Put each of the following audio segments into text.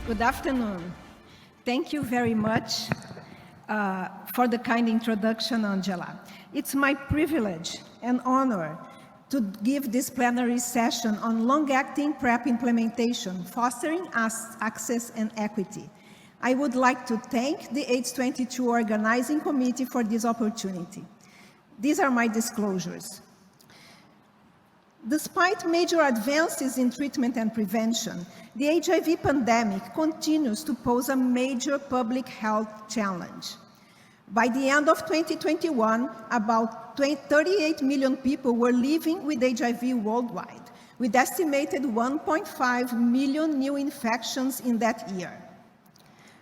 Good afternoon. Thank you very much for the kind introduction, Angela. It's my privilege and honor to give this plenary session on long-acting PrEP implementation, fostering access and equity. I would like to thank the AIDS 22 Organizing Committee for this opportunity. These are my disclosures. Despite major advances in treatment and prevention, the HIV pandemic continues to pose a major public health challenge. By the end of 2021, about 38 million people were living with HIV worldwide, with estimated 1.5 million new infections in that year.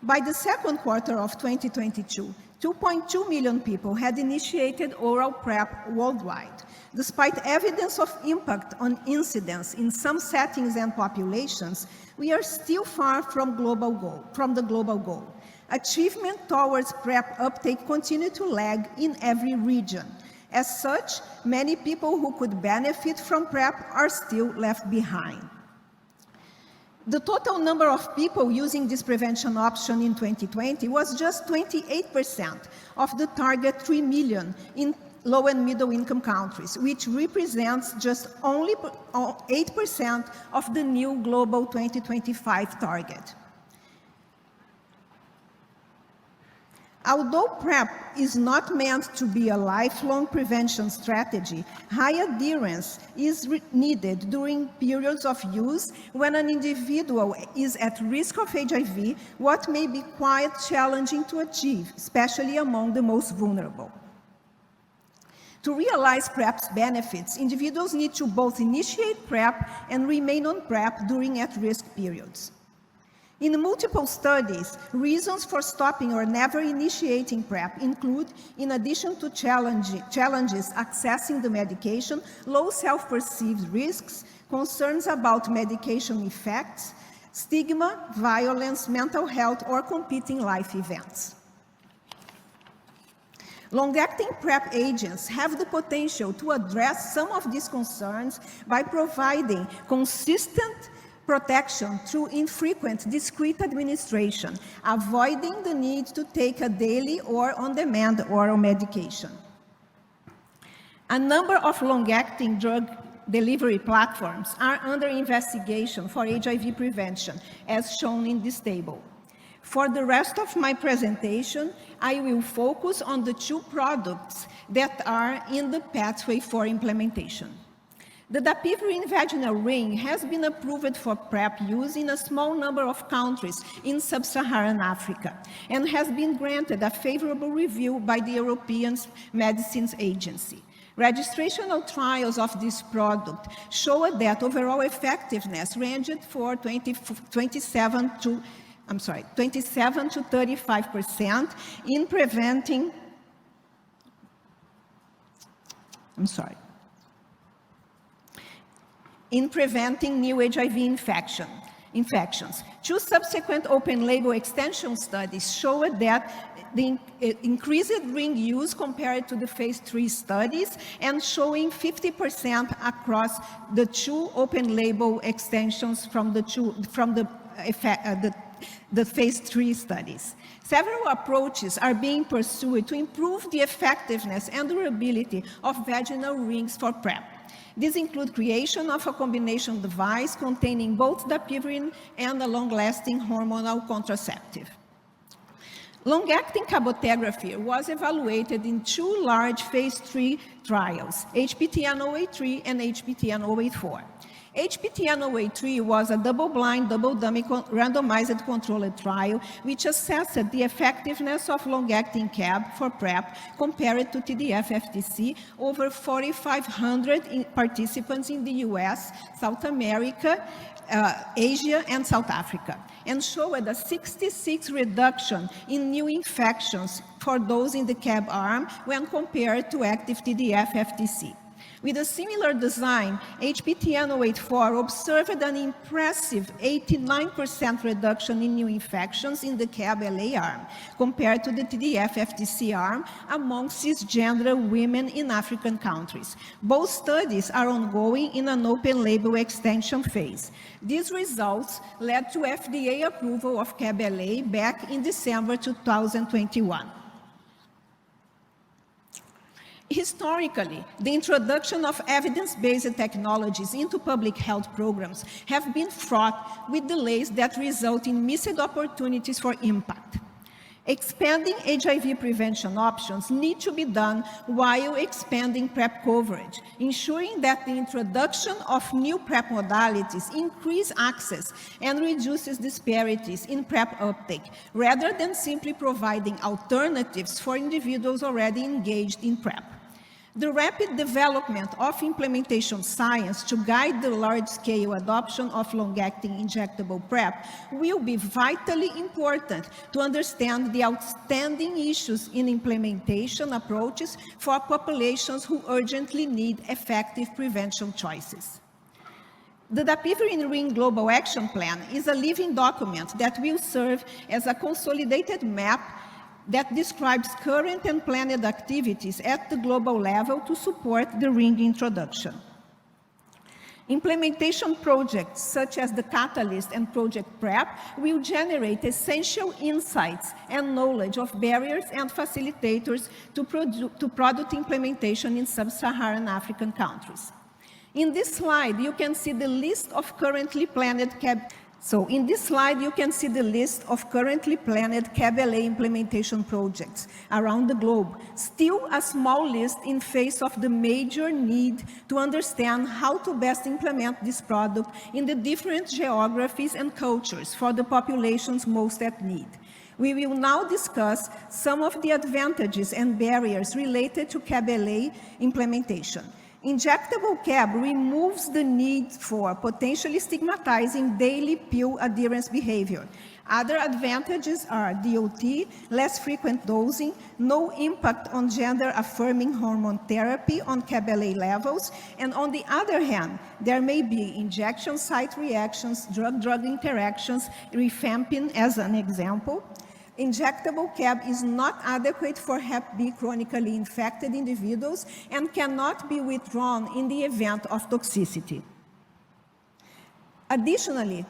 By the second quarter of 2022, 2.2 million people had initiated oral PrEP worldwide. Despite evidence of impact on incidence in some settings and populations, we are still far from the global goal. Achievement towards PrEP uptake continue to lag in every region. As such, many people who could benefit from PrEP are still left behind. The total number of people using this prevention option in 2020 was just 28% of the target 3 million in low and middle income countries, which represents just only 8% of the new global 2025 target. Although PrEP is not meant to be a lifelong prevention strategy, high adherence is needed during periods of use when an individual is at risk of HIV, what may be quite challenging to achieve, especially among the most vulnerable. To realize PrEP's benefits, individuals need to both initiate PrEP and remain on PrEP during at-risk periods. In multiple studies, reasons for stopping or never initiating PrEP include, in addition to challenges accessing the medication, low self-perceived risks, concerns about medication effects, stigma, violence, mental health, or competing life events. Long-acting PrEP agents have the potential to address some of these concerns by providing consistent protection through infrequent, discrete administration, avoiding the need to take a daily or on-demand oral medication. A number of long-acting drug delivery platforms are under investigation for HIV prevention, as shown in this table. For the rest of my presentation, I will focus on the two products that are in the pathway for implementation. The dapivirine vaginal ring has been approved for PrEP use in a small number of countries in sub-Saharan Africa and has been granted a favorable review by the European Medicines Agency. Registrational trials of this product show that overall effectiveness ranged for 27 to 35% in preventing new HIV infections. Two subsequent open-label extension studies showed that the increased ring use compared to the phase 3 studies and showing 50% across the two open-label extensions from the phase 3 studies. Several approaches are being pursued to improve the effectiveness and durability of vaginal rings for PrEP. These include creation of a combination device containing both dapivirine and a long-lasting hormonal contraceptive. Long-acting cabotegravir was evaluated in two large phase 3 trials, HPTN-083 and HPTN-084. HPTN-083 was a double-blind, double-dummy randomized controlled trial which assessed the effectiveness of long-acting CAB for PrEP compared to TDF-FTC over 4,500 participants in the US, South America, Asia, and South Africa, and showed a 66% reduction in new infections for those in the CAB arm when compared to active TDF-FTC. With a similar design, HPTN-084 observed an impressive 89% reduction in new infections in the CAB-LA arm compared to the TDF-FTC arm among cisgender women in African countries. Both studies are ongoing in an open-label extension phase. These results led to FDA approval of CAB-LA back in December 2021. Historically, the introduction of evidence-based technologies into public health programs have been fraught with delays that result in missed opportunities for impact. Expanding HIV prevention options need to be done while expanding PrEP coverage, ensuring that the introduction of new PrEP modalities increase access and reduces disparities in PrEP uptake, rather than simply providing alternatives for individuals already engaged in PrEP. The rapid development of implementation science to guide the large-scale adoption of long-acting injectable PrEP will be vitally important to understand the outstanding issues in implementation approaches for populations who urgently need effective prevention choices. The Dapivirine Ring Global Action Plan is a living document that will serve as a consolidated map that describes current and planned activities at the global level to support the ring introduction. Implementation projects such as the Catalyst and Project PrEP will generate essential insights and knowledge of barriers and facilitators to product implementation in sub-Saharan African countries. In this slide, you can see the list of currently planned CAB-LA implementation projects around the globe, still a small list in face of the major need to understand how to best implement this product in the different geographies and cultures for the populations most at need. We will now discuss some of the advantages and barriers related to CAB-LA implementation. Injectable CAB removes the need for potentially stigmatizing daily pill adherence behavior. Other advantages are DOT, less frequent dosing, no impact on gender-affirming hormone therapy on CAB-LA levels, and on the other hand, there may be injection site reactions, drug-drug interactions, rifampin as an example. Injectable CAB is not adequate for Hep B chronically infected individuals and cannot be withdrawn in the event of toxicity. Additionally,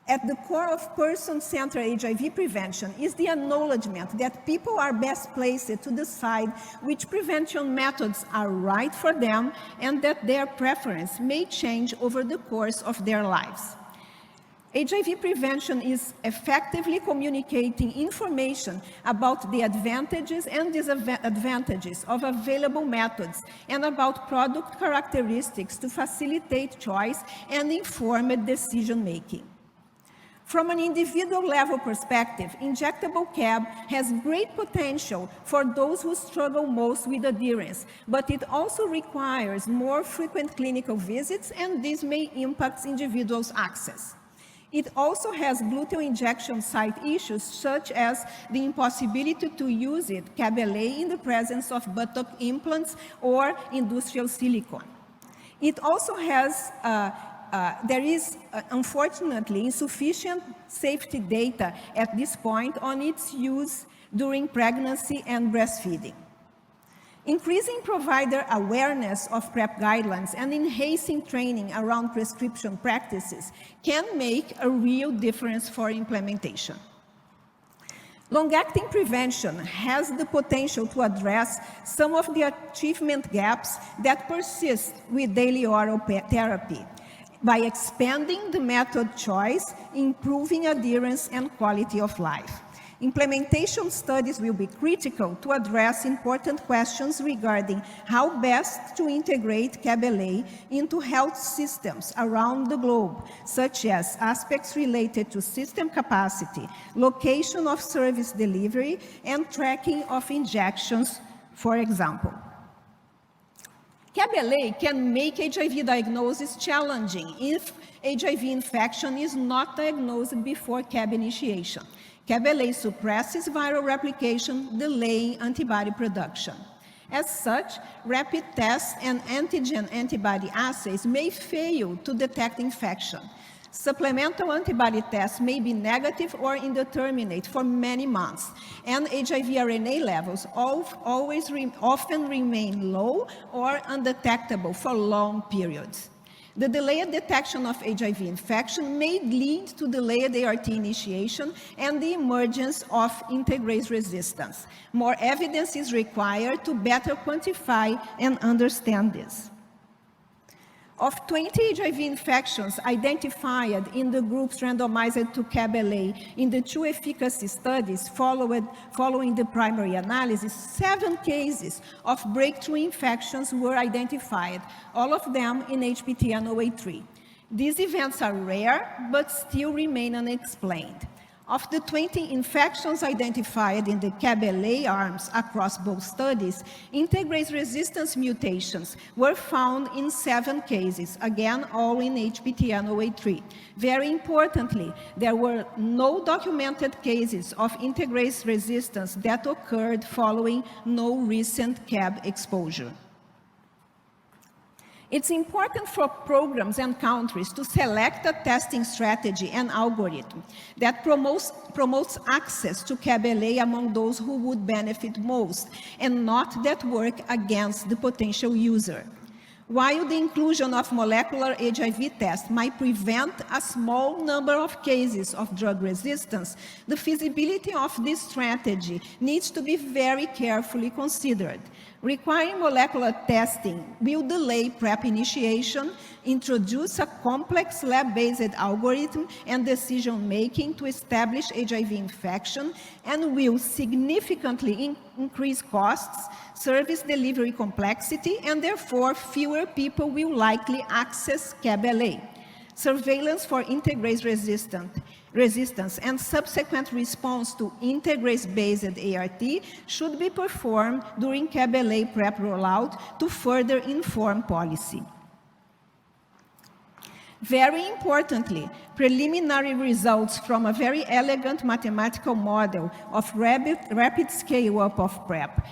at the core of person-centered HIV prevention is the acknowledgement that people are best placed to decide which prevention methods are right for them and that their preference may change over the course of their lives. HIV prevention is effectively communicating information about the advantages and disadvantages of available methods and about product characteristics to facilitate choice and informed decision-making. From an individual level perspective, injectable CAB has great potential for those who struggle most with adherence, but it also requires more frequent clinical visits, and this may impact individuals' access. It also has gluteal injection site issues, such as the impossibility to use it, CAB-LA, in the presence of buttock implants or industrial silicone. It also has, there is unfortunately insufficient safety data at this point on its use during pregnancy and breastfeeding. Increasing provider awareness of PrEP guidelines and enhancing training around prescription practices can make a real difference for implementation. Long-acting prevention has the potential to address some of the achievement gaps that persist with daily oral therapy by expanding the method choice, improving adherence and quality of life. Implementation studies will be critical to address important questions regarding how best to integrate CAB-LA into health systems around the globe, such as aspects related to system capacity, location of service delivery, and tracking of injections, for example. CAB-LA can make HIV diagnosis challenging if HIV infection is not diagnosed before CAB initiation. CAB-LA suppresses viral replication, delaying antibody production. As such, rapid tests and antigen antibody assays may fail to detect infection. Supplemental antibody tests may be negative or indeterminate for many months, and HIV RNA levels often remain low or undetectable for long periods. The delayed detection of HIV infection may lead to delayed ART initiation and the emergence of integrase resistance. More evidence is required to better quantify and understand this. Of 20 HIV infections identified in the groups randomized to CAB-LA in the 2 efficacy studies following the primary analysis, 7 cases of breakthrough infections were identified, all of them in HPTN-083. These events are rare, but still remain unexplained. Of the 20 infections identified in the CAB-LA arms across both studies, integrase resistance mutations were found in 7 cases, again, all in HPTN-083. Very importantly, there were no documented cases of integrase resistance that occurred following no recent CAB exposure. It's important for programs and countries to select a testing strategy and algorithm that promotes access to CAB-LA among those who would benefit most, and not that work against the potential user. While the inclusion of molecular HIV tests might prevent a small number of cases of drug resistance, the feasibility of this strategy needs to be very carefully considered. Requiring molecular testing will delay PrEP initiation, introduce a complex lab-based algorithm and decision-making to establish HIV infection, and will significantly increase costs, service delivery complexity, and therefore fewer people will likely access CAB-LA. Surveillance for integrase resistance and subsequent response to integrase-based ART should be performed during CAB-LA PrEP rollout to further inform policy. Very importantly, preliminary results from a very elegant mathematical model of rapid scale-up of PrEP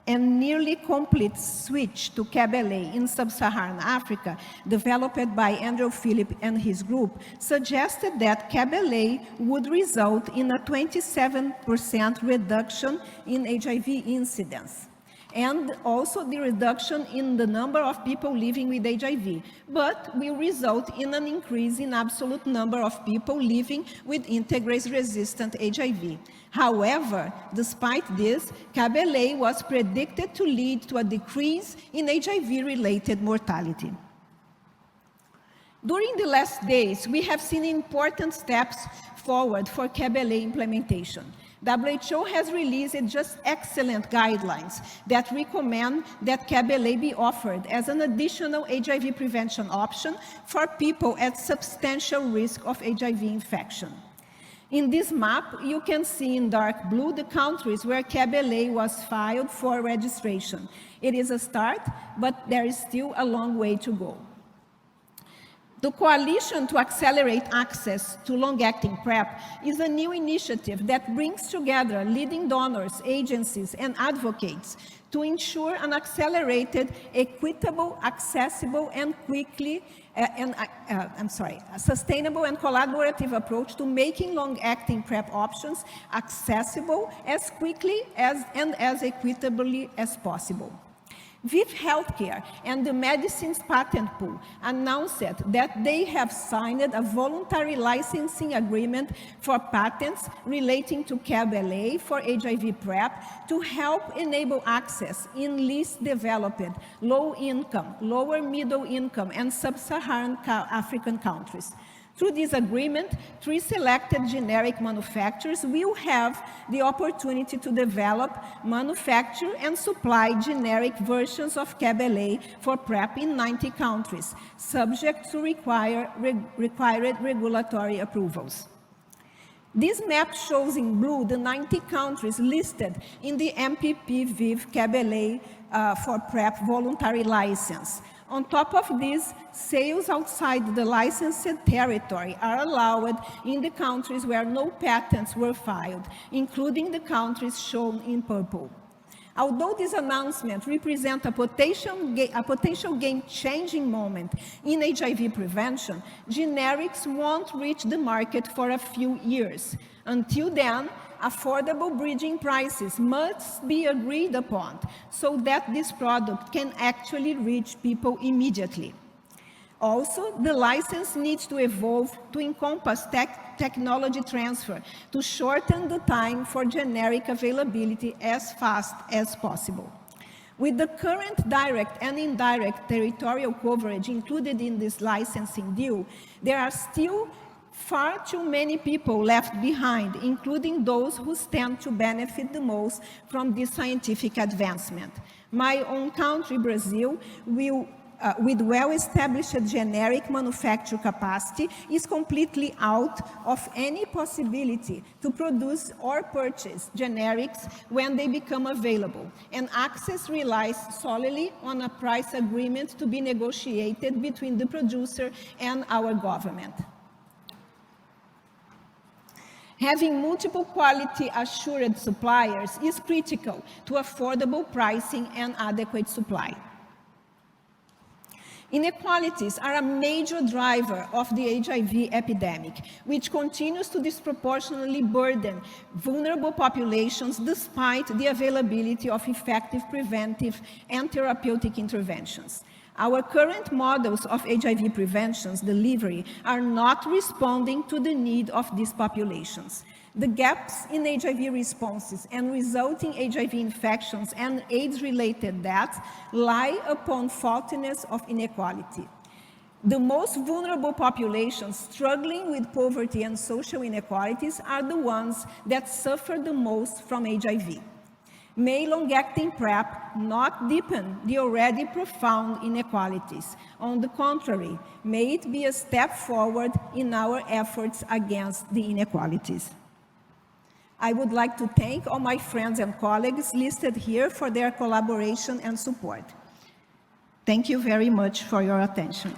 and nearly complete switch to CAB-LA in sub-Saharan Africa, developed by Andrew Phillip and his group, suggested that CAB-LA would result in a 27% reduction in HIV incidence, and also the reduction in the number of people living with HIV, but will result in an increase in absolute number of people living with integrase-resistant HIV. However, despite this, CAB-LA was predicted to lead to a decrease in HIV-related mortality. During the last days, we have seen important steps forward for CAB-LA implementation. WHO has released just excellent guidelines that recommend that CAB-LA be offered as an additional HIV prevention option for people at substantial risk of HIV infection. In this map, you can see in dark blue the countries where CAB-LA was filed for registration. It is a start, but there is still a long way to go. The Coalition to Accelerate Access to Long-Acting PrEP is a new initiative that brings together leading donors, agencies, and advocates to ensure an accelerated, equitable, accessible, and sustainable and collaborative approach to making long-acting PrEP options accessible as quickly and as equitably as possible. VIV Healthcare and the Medicines Patent Pool announced that they have signed a voluntary licensing agreement for patents relating to CAB-LA for HIV PrEP to help enable access in least developed, low-income, lower middle-income, and sub-Saharan African countries. Through this agreement, 3 selected generic manufacturers will have the opportunity to develop, manufacture, and supply generic versions of CAB-LA for PrEP in 90 countries, subject to required regulatory approvals. This map shows in blue the 90 countries listed in the MPP-VIV CAB-LA for PrEP voluntary license. On top of this, sales outside the licensed territory are allowed in the countries where no patents were filed, including the countries shown in purple. Although this announcement represents a potential game-changing moment in HIV prevention, generics won't reach the market for a few years. Until then, affordable bridging prices must be agreed upon so that this product can actually reach people immediately. Also, the license needs to evolve to encompass technology transfer to shorten the time for generic availability as fast as possible. With the current direct and indirect territorial coverage included in this licensing deal, there are still far too many people left behind, including those who stand to benefit the most from this scientific advancement. My own country, Brazil, with well-established generic manufacture capacity, is completely out of any possibility to produce or purchase generics when they become available, and access relies solely on a price agreement to be negotiated between the producer and our government. Having multiple quality-assured suppliers is critical to affordable pricing and adequate supply. Inequalities are a major driver of the HIV epidemic, which continues to disproportionately burden vulnerable populations despite the availability of effective preventive and therapeutic interventions. Our current models of HIV prevention delivery are not responding to the need of these populations. The gaps in HIV responses and resulting HIV infections and AIDS-related deaths lie upon faultiness of inequality. The most vulnerable populations struggling with poverty and social inequalities are the ones that suffer the most from HIV. May long-acting PrEP not deepen the already profound inequalities. On the contrary, may it be a step forward in our efforts against the inequalities. I would like to thank all my friends and colleagues listed here for their collaboration and support. Thank you very much for your attention.